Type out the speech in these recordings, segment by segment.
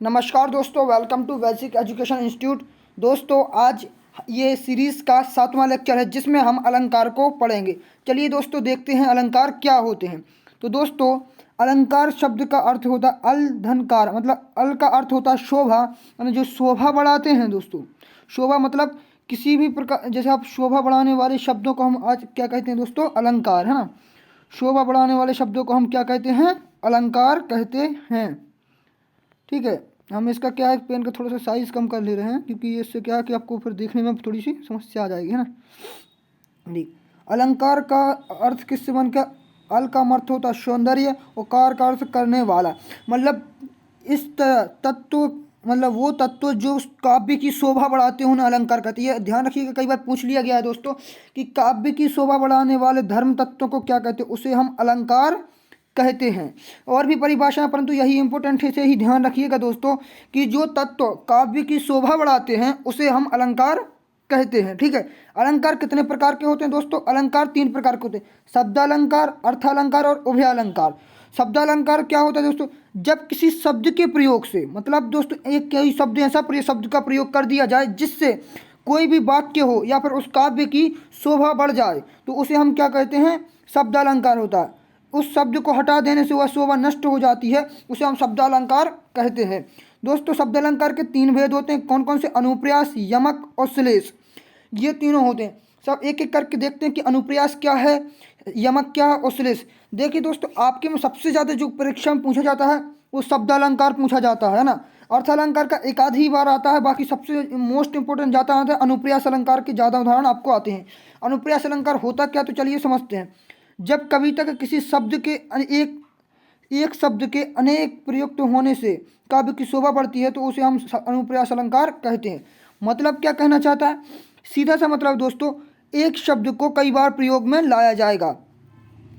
नमस्कार दोस्तों, welcome to basic education institute. दोस्तों, आज ये सीरीज़ का 7वां लेक्चर है जिसमें हम अलंकार को पढ़ेंगे। चलिए दोस्तों, देखते हैं अलंकार क्या होते हैं। तो दोस्तों, अलंकार शब्द का अर्थ होता है अलधनकार, मतलब अल का अर्थ होता है शोभा, यानी जो शोभा बढ़ाते हैं। दोस्तों, शोभा मतलब किसी भी प्रकार, जैसे आप शोभा बढ़ाने वाले शब्दों को हम आज क्या कहते हैं दोस्तों? अलंकार, है ना। शोभा बढ़ाने वाले शब्दों को हम क्या कहते हैं? अलंकार कहते हैं। ठीक है, हम इसका क्या है, पेन का थोड़ा सा साइज़ कम कर ले रहे हैं क्योंकि ये इससे क्या है कि आपको फिर देखने में थोड़ी सी समस्या आ जाएगी, है ना। देख, अलंकार का अर्थ किससे बन का? अल का अर्थ होता है सौंदर्य और कार का अर्थ करने वाला। मतलब इस तत्व, मतलब वो तत्व जो उस काव्य की शोभा बढ़ाते हैं उन्हें अलंकार कहते हैं। ये ध्यान रखिएगा, कई बार पूछ लिया गया है दोस्तों कि काव्य की शोभा बढ़ाने वाले धर्म तत्वों को क्या कहते हैं? उसे हम अलंकार कहते हैं। और भी परिभाषाएं, परंतु यही इंपॉर्टेंट है, इसे ही ध्यान रखिएगा दोस्तों कि जो तत्व काव्य की शोभा बढ़ाते हैं उसे हम अलंकार कहते हैं। ठीक है, अलंकार कितने प्रकार के होते हैं दोस्तों? अलंकार 3 प्रकार के होते हैं: शब्दालंकार, अर्थालंकार और उभयालंकार। शब्दालंकार क्या होता है दोस्तों? जब किसी शब्द के प्रयोग से, मतलब दोस्तों एक कोई शब्द ऐसा शब्द का प्रयोग कर दिया जाए जिससे कोई भी वाक्य हो या फिर उस काव्य की शोभा बढ़ जाए तो उसे हम क्या कहते हैं? शब्दालंकार होता है। उस शब्द को हटा देने से वह शोभा नष्ट हो जाती है, उसे हम शब्दालंकार कहते हैं। दोस्तों, शब्दालंकार के 3 भेद होते हैं। कौन कौन से? अनुप्रास, यमक और श्लेष। ये तीनों होते हैं। सब एक एक करके देखते हैं कि अनुप्रास क्या है, यमक क्या है और श्लेष। देखिए दोस्तों, आपके में सबसे ज़्यादा जो परीक्षा में पूछा जाता है वो शब्दालंकार पूछा जाता है ना। अर्थालंकार का एक आध ही बार आता है, बाकी सबसे मोस्ट इंपोर्टेंट जाता है अनुप्रास अलंकार के ज़्यादा उदाहरण आपको आते हैं। अनुप्रास अलंकार होता क्या, तो चलिए समझते हैं। जब कविता के किसी शब्द के एक एक शब्द के अनेक प्रयुक्त होने से काव्य की शोभा बढ़ती है तो उसे हम अनुप्रास अलंकार कहते हैं। मतलब क्या कहना चाहता है? सीधा सा मतलब दोस्तों, एक शब्द को कई बार प्रयोग में लाया जाएगा,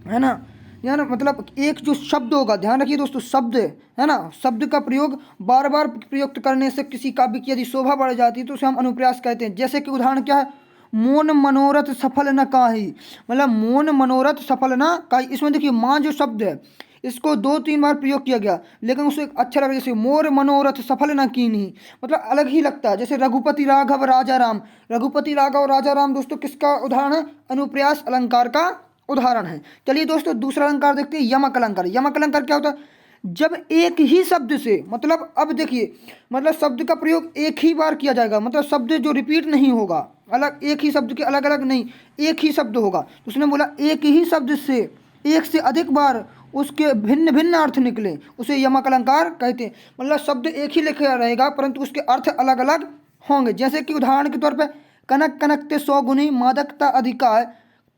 है ना। यानी मतलब एक जो शब्द होगा, ध्यान रखिए दोस्तों, शब्द है ना, शब्द का प्रयोग बार बार प्रयुक्त करने से किसी काव्य की यदि शोभा बढ़ जाती है तो उसे हम अनुप्रास कहते हैं। जैसे कि उदाहरण क्या है? मोन मनोरथ सफल न काहि, मतलब मोन मनोरथ सफल न काहि। इसमें देखिए माँ जो शब्द है इसको 2-3 बार प्रयोग किया गया, लेकिन उसे अच्छा लगा। जैसे मोर मनोरथ सफल न कीन्ही, मतलब अलग ही लगता है। जैसे रघुपति राघव राजा राम, रघुपति राघव राजा राम दोस्तों किसका उदाहरण है? अनुप्रास अलंकार का उदाहरण है। चलिए दोस्तों, दूसरा अलंकार देखते हैं, यमक अलंकार। यमक अलंकार क्या होता है? जब एक ही शब्द से, मतलब अब देखिए, मतलब शब्द का प्रयोग एक ही बार किया जाएगा, मतलब शब्द जो रिपीट नहीं होगा, अलग एक ही शब्द के अलग अलग नहीं, एक ही शब्द होगा। तो उसने बोला एक ही शब्द से एक से अधिक बार उसके भिन्न भिन्न अर्थ निकले, उसे यमक अलंकार कहते हैं। मतलब शब्द एक ही लिखा रहेगा परंतु उसके अर्थ अलग अलग होंगे। जैसे कि उदाहरण के तौर पर, कनक कनकते 100 गुनी मादकता अधिकाय,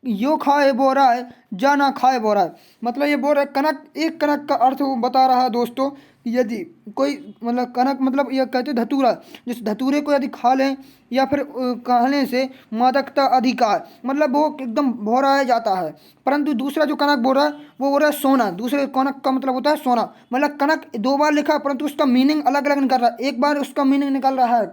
यो खाए बोराय जा ना खाए बोराय। मतलब ये बोल रहा है कनक, एक कनक का अर्थ वो बता रहा है दोस्तों। यदि कोई, मतलब कनक मतलब ये कहते हैं धतूरा, जिस धतूरे को यदि खा लें या फिर खाने से मादकता अधिकार, मतलब वो एकदम भौराया जाता है। परंतु दूसरा जो कनक बोल रहा है वो बोल रहा है सोना। दूसरे कनक का मतलब होता है सोना। मतलब कनक 2 बार लिखा है परंतु उसका मीनिंग अलग अलग निकल रहा है। एक बार उसका मीनिंग निकल रहा है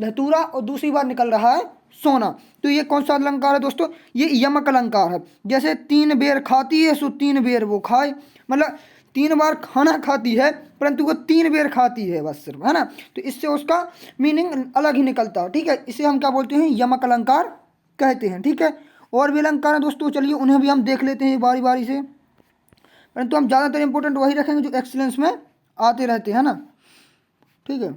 धतूरा और दूसरी बार निकल रहा है सोना। तो ये कौन सा अलंकार है दोस्तों? ये यमक अलंकार है। जैसे 3 बेर खाती है सो 3 बेर वो खाए, मतलब 3 बार खाना खाती है परंतु वो 3 बेर खाती है बस सिर्फ, है ना। तो इससे उसका मीनिंग अलग ही निकलता है। ठीक है, इसे हम क्या बोलते हैं? यमक अलंकार कहते हैं। ठीक है, और भी अलंकार हैं दोस्तों, चलिए उन्हें भी हम देख लेते हैं बारी बारी से, परंतु हम ज़्यादातर इंपॉर्टेंट वही रखेंगे जो एक्सीलेंस में आते रहते हैं ना। ठीक है,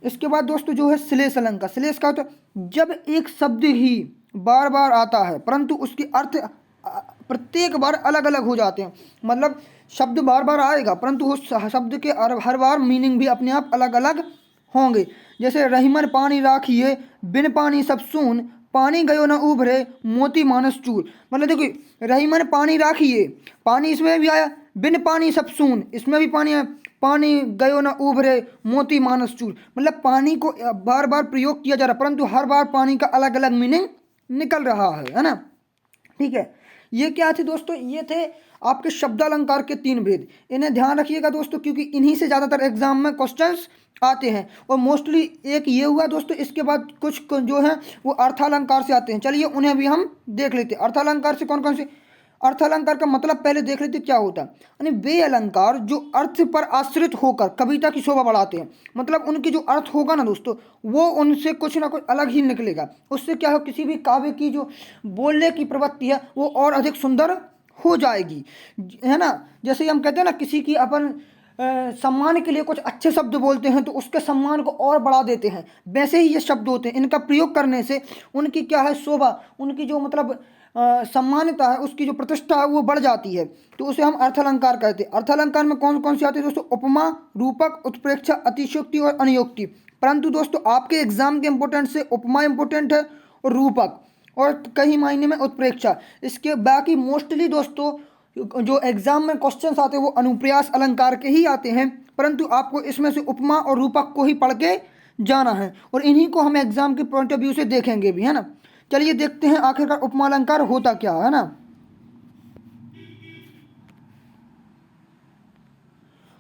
इसके बाद दोस्तों जो है श्लेष अलंकार। श्लेष का होता है जब एक शब्द ही बार बार आता है परंतु उसके अर्थ प्रत्येक बार अलग अलग हो जाते हैं। मतलब शब्द बार बार आएगा परंतु उस शब्द के हर बार मीनिंग भी अपने आप अलग अलग होंगे। जैसे रहीमन पानी राखिए बिन पानी सब सून, पानी गयो न उभरे मोती मानस चूर। मतलब देखिए, रहीमन पानी राखिए, पानी इसमें भी आया, बिन पानी सब सून इसमें भी पानी आया, पानी गयो न उभरे मोती मानस चूर। मतलब पानी को बार बार प्रयोग किया जा रहा है परंतु हर बार पानी का अलग अलग मीनिंग निकल रहा है ना। ठीक है, ये क्या थे दोस्तों? ये थे आपके शब्दालंकार के 3 भेद। इन्हें ध्यान रखिएगा दोस्तों क्योंकि इन्हीं से ज़्यादातर एग्जाम में क्वेश्चंस आते हैं। और मोस्टली एक ये हुआ दोस्तों, इसके बाद कुछ जो हैं वो अर्थालंकार से आते हैं। चलिए उन्हें भी हम देख लेते हैं। अर्थालंकार से कौन कौन से? अर्थ अलंकार का मतलब पहले देख लेते क्या होता है। यानी वे अलंकार जो अर्थ पर आश्रित होकर कविता की शोभा बढ़ाते हैं। मतलब उनकी जो अर्थ होगा ना दोस्तों, वो उनसे कुछ ना कुछ अलग ही निकलेगा। उससे क्या हो, किसी भी काव्य की जो बोलने की प्रवृत्ति है वो और अधिक सुंदर हो जाएगी, है ना। जैसे हम कहते हैं ना, किसी की अपन सम्मान के लिए कुछ अच्छे शब्द बोलते हैं तो उसके सम्मान को और बढ़ा देते हैं, वैसे ही ये शब्द होते हैं। इनका प्रयोग करने से उनकी क्या है, शोभा, उनकी जो मतलब सम्मानिता है, उसकी जो प्रतिष्ठा है वो बढ़ जाती है। तो उसे हम अर्थालंकार कहते हैं। अर्थालंकार में कौन कौन से आते हैं दोस्तों? उपमा, रूपक, उत्प्रेक्षा, अतिशयोक्ति और अनुयोक्ति। परंतु दोस्तों आपके एग्जाम के इंपॉर्टेंट से उपमा इंपॉर्टेंट है और रूपक, और कई मायने में उत्प्रेक्षा। इसके बाकी मोस्टली दोस्तों जो एग्जाम में क्वेश्चंस आते हैं वो अनुप्रास अलंकार के ही आते हैं, परंतु आपको इसमें से उपमा और रूपक को ही पढ़ के जाना है, और इन्हीं को हम एग्जाम के पॉइंट ऑफ व्यू से देखेंगे भी, है ना। चलिए देखते हैं आखिरकार उपमा अलंकार होता क्या है ना।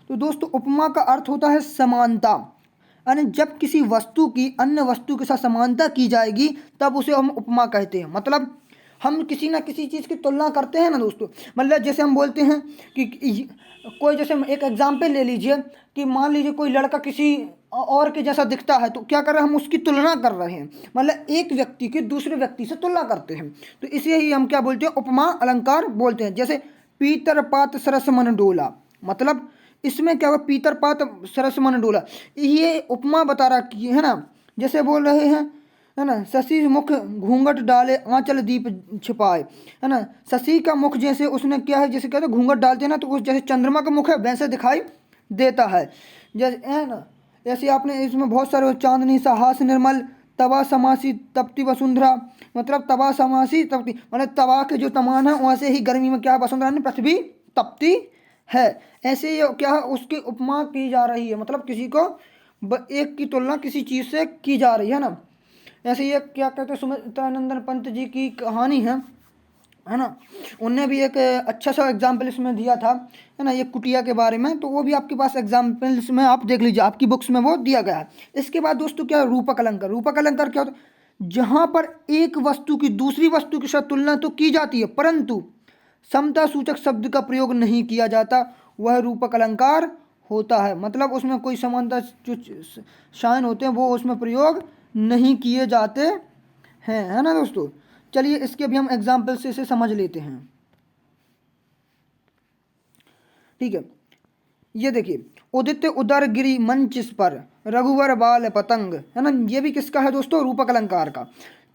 तो दोस्तों उपमा का अर्थ होता है समानता, यानी जब किसी वस्तु की अन्य वस्तु के साथ समानता की जाएगी तब उसे हम उपमा कहते हैं। मतलब हम किसी ना किसी चीज़ की तुलना करते हैं ना दोस्तों। मतलब जैसे हम बोलते हैं कि कोई, जैसे एक एग्जाम्पल ले लीजिए कि मान लीजिए कोई लड़का किसी और के जैसा दिखता है, तो क्या कर रहे हैं, हम उसकी तुलना कर रहे हैं। मतलब एक व्यक्ति की दूसरे व्यक्ति से तुलना करते हैं, तो इसे ही हम क्या बोलते हैं, उपमा अलंकार बोलते हैं। जैसे पीतर पात सरस मन डोला, मतलब इसमें क्या हुआ, पीतर पात सरस मन डोला, ये उपमा बता रहा है ना। जैसे बोल रहे हैं, है ना, शशि मुख घूंघट डाले आंचल दीप छिपाए, है ना। शशि का मुख जैसे उसने क्या है, जैसे कहते हैं घूंघट डालते हैं ना, तो उस जैसे चंद्रमा का मुख है वैसे दिखाई देता है, जैसे, है ना। ऐसे आपने इसमें बहुत सारे, चांदनी सा हास निर्मल, तवा समासी तपती वसुंधरा, मतलब तवा समासी तपती, मतलब तवा के जो तमान है वैसे ही गर्मी में क्या है, वसुंधरा ने पृथ्वी तपती है। ऐसे ये क्या है, उसकी उपमा की जा रही है, मतलब किसी को एक की तुलना किसी चीज़ से की जा रही है ना। ऐसे ये क्या कहते हैं, सुमित्रानंदन पंत जी की कहानी है ना। उनने भी एक अच्छा सा एग्जाम्पल इसमें दिया था, है ना, ये कुटिया के बारे में। तो वो भी आपके पास एग्जाम्पल्स में आप देख लीजिए, आपकी बुक्स में वो दिया गया है। इसके बाद दोस्तों क्या है, रूपक अलंकार। रूपक अलंकार क्या होता है, जहाँ पर एक वस्तु की दूसरी वस्तु के साथ तुलना तो की जाती है परंतु समता सूचक शब्द का प्रयोग नहीं किया जाता, वह रूपक अलंकार होता है। मतलब उसमें कोई समानता जो शाइन होते हैं वो उसमें प्रयोग नहीं किए जाते हैं, है ना दोस्तों। चलिए इसके भी हम एग्जाम्पल से इसे समझ लेते हैं, ठीक है। ये देखिए, उदित उदर गिरी मंच पर रघुवर बाल पतंग, है ना, ये भी किसका है दोस्तों, रूपक अलंकार का।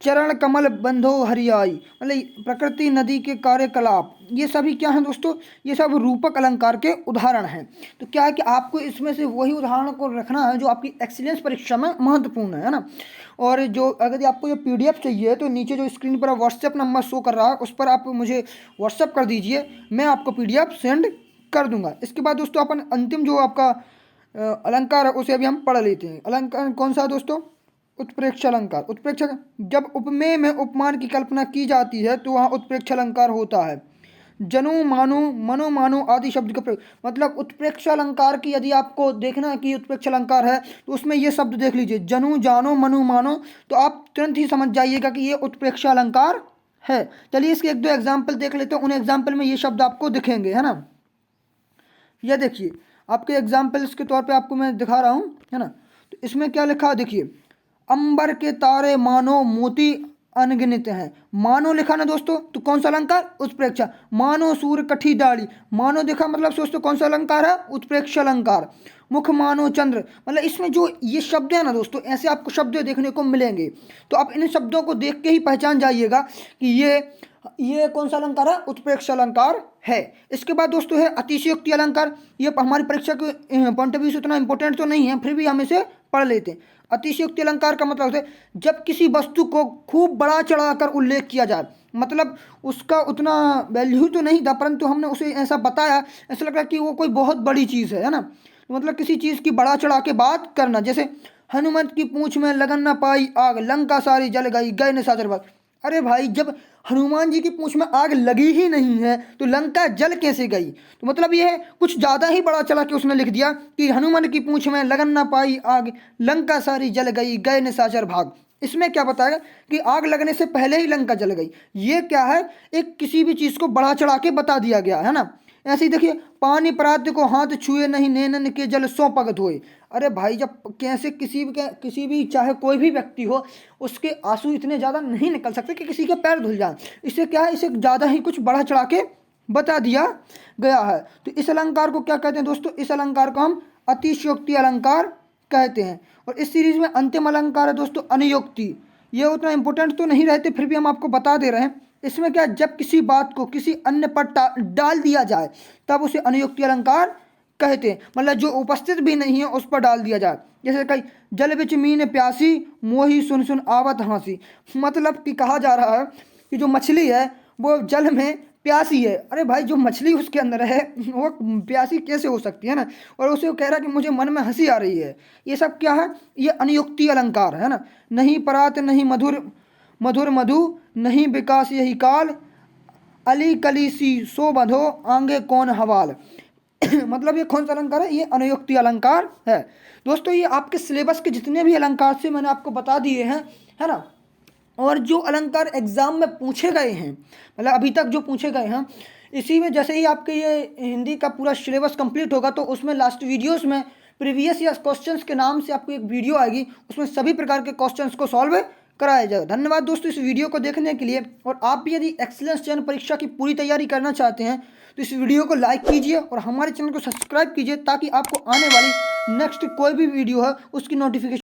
चरण कमल बंधो हरियाई, मतलब प्रकृति नदी के कार्यकलाप, ये सभी क्या हैं दोस्तों, ये सब रूपक अलंकार के उदाहरण हैं। तो क्या है कि आपको इसमें से वही उदाहरण को रखना है जो आपकी एक्सीलेंस परीक्षा में महत्वपूर्ण है ना। और जो अगर आपको ये PDF चाहिए तो नीचे जो स्क्रीन पर व्हाट्सएप नंबर शो कर रहा है उस पर आप मुझे व्हाट्सएप कर दीजिए, मैं आपको PDF सेंड कर दूंगा। इसके बाद दोस्तों अपन अंतिम जो आपका अलंकार है उसे अभी हम पढ़ लेते हैं। अलंकार कौन सा है दोस्तों, उत्प्रेक्षा अलंकार। उत्प्रेक्षा, जब उपमेय में उपमान की कल्पना की जाती है तो वहाँ उत्प्रेक्षा अलंकार होता है। जनु मानो मनो मानो आदि शब्द का प्रयोग, मतलब उत्प्रेक्षा अलंकार की यदि आपको देखना है कि उत्प्रेक्षा अलंकार है तो उसमें ये शब्द देख लीजिए, जनु जानो मनु मानो, तो आप तुरंत ही समझ जाइएगा कि ये उत्प्रेक्षा अलंकार है। चलिए इसके एक दो एग्जाम्पल देख लेते हैं, उन एग्जाम्पल में ये शब्द आपको दिखेंगे, है ना। यह देखिए आपके एग्जाम्पल्स के तौर पे आपको मैं दिखा रहा हूँ, है ना। तो इसमें क्या लिखा है देखिए, अंबर के तारे मानो मोती अनगिनत हैं। मानो लिखा ना दोस्तों, तो कौन सा अलंकार, उत्प्रेक्षा। मानो सूर कठी डाली, मानो देखा मतलब दोस्तों कौन सा अलंकार है, उत्प्रेक्षा अलंकार। मुख मानो चंद्र, मतलब इसमें जो ये शब्द है ना दोस्तों, ऐसे आपको शब्द देखने को मिलेंगे, तो आप इन शब्दों को देख के ही पहचान जाइएगा कि ये कौन सा अलंकार है, उत्प्रेक्षा अलंकार है। इसके बाद दोस्तों है अतिशयोक्ति अलंकार। ये हमारी परीक्षा के पॉइंट ऑफ व्यू से उतना इंपॉर्टेंट तो नहीं है, फिर भी हम इसे पढ़ लेते हैं। अतिशयोक्ति अलंकार का मतलब है जब किसी वस्तु को खूब बड़ा चढ़ाकर उल्लेख किया जाए, मतलब उसका उतना वैल्यू तो नहीं था परंतु हमने उसे ऐसा बताया, ऐसा लग रहा है कि वो कोई बहुत बड़ी चीज़ है ना। तो मतलब किसी चीज़ की बड़ा चढ़ा के बात करना, जैसे हनुमंत की पूंछ में लगन न पाई आग, लंका सारी जल गई गए निशाचर भाग। अरे भाई, जब हनुमान जी की पूंछ में आग लगी ही नहीं है तो लंका जल कैसे गई। तो मतलब ये है कुछ ज़्यादा ही बड़ा चला के उसने लिख दिया कि हनुमान की पूंछ में लगन ना पाई आग, लंका सारी जल गई गए निशाचर भाग। इसमें क्या बताया कि आग लगने से पहले ही लंका जल गई। ये क्या है, एक किसी भी चीज़ को बढ़ा चढ़ा के बता दिया गया है ना। ऐसे ही देखिए, पानी प्राप्त को हाथ छुए नहीं, नैनन के जल सौ पग धोए। अरे भाई, जब कैसे किसी भी चाहे कोई भी व्यक्ति हो, उसके आंसू इतने ज़्यादा नहीं निकल सकते कि किसी के पैर धुल जाए। इससे क्या है, इसे ज़्यादा ही कुछ बढ़ा चढ़ा के बता दिया गया है। तो इस अलंकार को क्या कहते हैं दोस्तों, इस अलंकार को हम अतिशयोक्ति अलंकार कहते हैं। और इस सीरीज में अंतिम अलंकार है दोस्तों अनियोक्ति। ये उतना इंपॉर्टेंट तो नहीं रहते, फिर भी हम आपको बता दे रहे हैं। इसमें क्या, जब किसी बात को किसी अन्य पर डाल दिया जाए तब उसे अनियोक्ति अलंकार कहते हैं। मतलब जो उपस्थित भी नहीं है उस पर डाल दिया जाए। जैसे कई, जल बिच मीन प्यासी, मोही सुन सुन आवत हंसी। मतलब कि कहा जा रहा है कि जो मछली है वो जल में प्यासी है। अरे भाई, जो मछली उसके अंदर है वो प्यासी कैसे हो सकती है ना। और उसे वो कह रहा है कि मुझे मन में हंसी आ रही है। ये सब क्या है, ये अनियुक्ति अलंकार है ना। नहीं परात नहीं मधुर मधुर मधु, नहीं विकास यही काल, अली कली सी सो बंधो, आंगे कौन हवाल। मतलब ये कौन सा अलंकार है, ये अनियुक्ति अलंकार है। दोस्तों, ये आपके सिलेबस के जितने भी अलंकार से मैंने आपको बता दिए हैं, है ना। और जो अलंकार एग्जाम में पूछे गए हैं, मतलब अभी तक जो पूछे गए हैं, इसी में जैसे ही आपके ये हिंदी का पूरा सिलेबस कंप्लीट होगा तो उसमें लास्ट वीडियोस में प्रीवियस ईयर क्वेश्चंस के नाम से आपको एक वीडियो आएगी, उसमें सभी प्रकार के क्वेश्चंस को सॉल्व कराया जाएगा। धन्यवाद दोस्तों इस वीडियो को देखने के लिए। और आप भी यदि एक्सीलेंस चयन परीक्षा की पूरी तैयारी करना चाहते हैं तो इस वीडियो को लाइक कीजिए और हमारे चैनल को सब्सक्राइब कीजिए, ताकि आपको आने वाली नेक्स्ट कोई भी वीडियो है उसकी नोटिफिकेशन